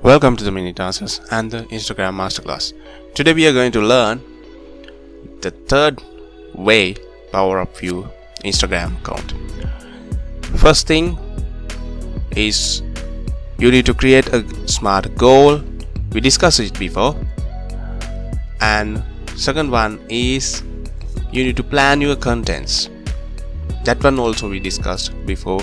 Welcome to the mini tasks and the Instagram masterclass. Today we are going to learn the third way power up your Instagram account. First thing is you need to create a smart goal. We discussed it before. And second one is you need to plan your contents. That one also we discussed before.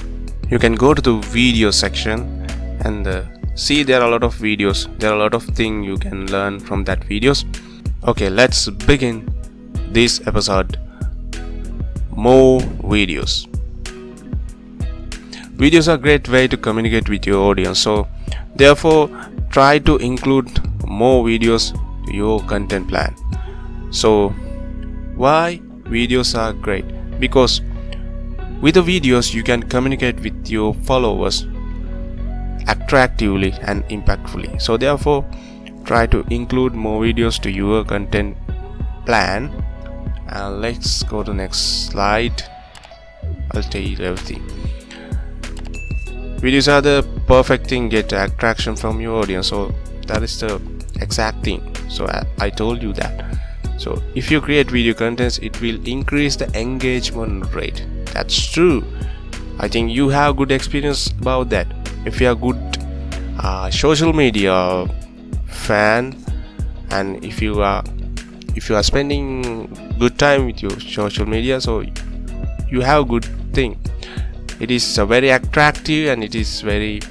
You can go to the video section and see there are a lot of videos. There are a lot of things you can learn from that videos. Okay, let's begin this episode. More videos. Videos are a great way to communicate with your audience, so therefore try to include more videos to your content plan. So why videos are great? Because with the videos you can communicate with your followers attractively and impactfully. So therefore try to include more videos to your content plan. And let's go to the next slide. I'll tell you everything. Videos are the perfect thing get attraction from your audience, so that is the exact thing. So I told you that. So if you create video contents, it will increase the engagement rate. That's true. I think you have good experience about that. If you are good social media fan, and if you are spending good time with your social media, so you have good thing. It is very attractive and it is very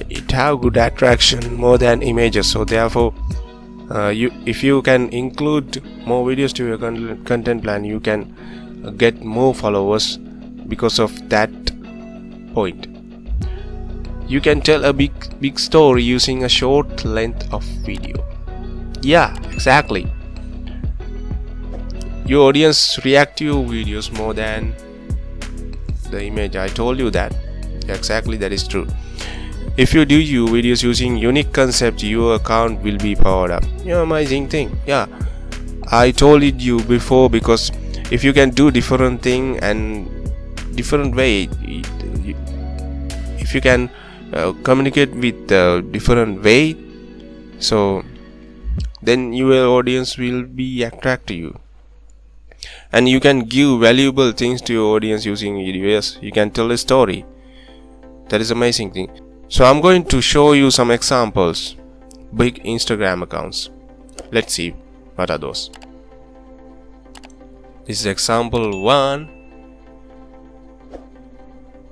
it have good attraction more than images. So therefore if you can include more videos to your content plan, you can get more followers. Because of that point, you can tell a big story using a short length of video. Yeah, exactly. Your audience react to your videos more than the image. I told you that. Exactly, that is true. If you do your videos using unique concept, your account will be powered up. Amazing thing. Yeah, I told it you before, because if you can do different thing and different way, if you can communicate with different way, so then your audience will be attracted to you, and you can give valuable things to your audience using videos. You can tell a story. That is amazing thing. So I'm going to show you some examples, big Instagram accounts. Let's see what are those. This is example 1.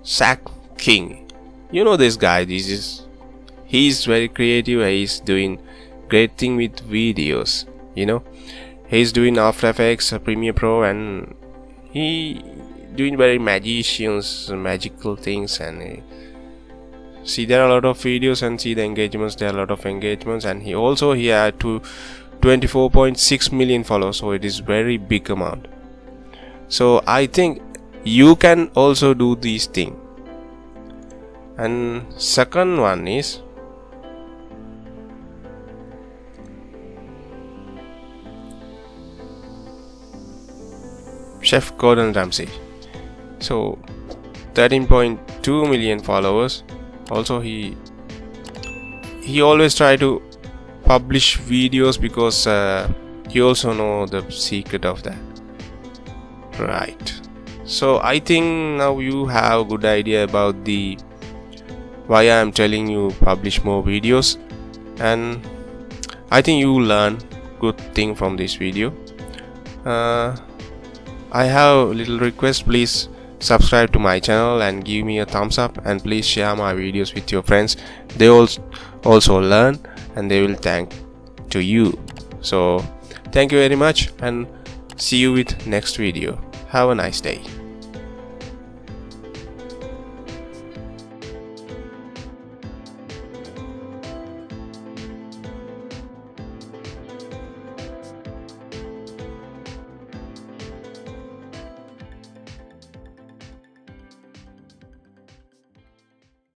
Zach King. You know this guy. He's very creative. He's doing great thing with videos. He's doing After Effects, Premiere Pro, and he doing very magical things. And see, there are a lot of videos, and see the engagements. There are a lot of engagements, and he had 24.6 million followers. So it is very big amount. So I think you can also do these things. And second one is Chef Gordon Ramsay. So 13.2 million followers. Also he always try to publish videos, because he also know the secret of that, right? So I think now you have a good idea about why I am telling you publish more videos, and I think you learn good thing from this video. I have a little request. Please subscribe to my channel and give me a thumbs up, and please share my videos with your friends. They also learn, and they will thank to you. So thank you very much, and see you with next video. Have a nice day.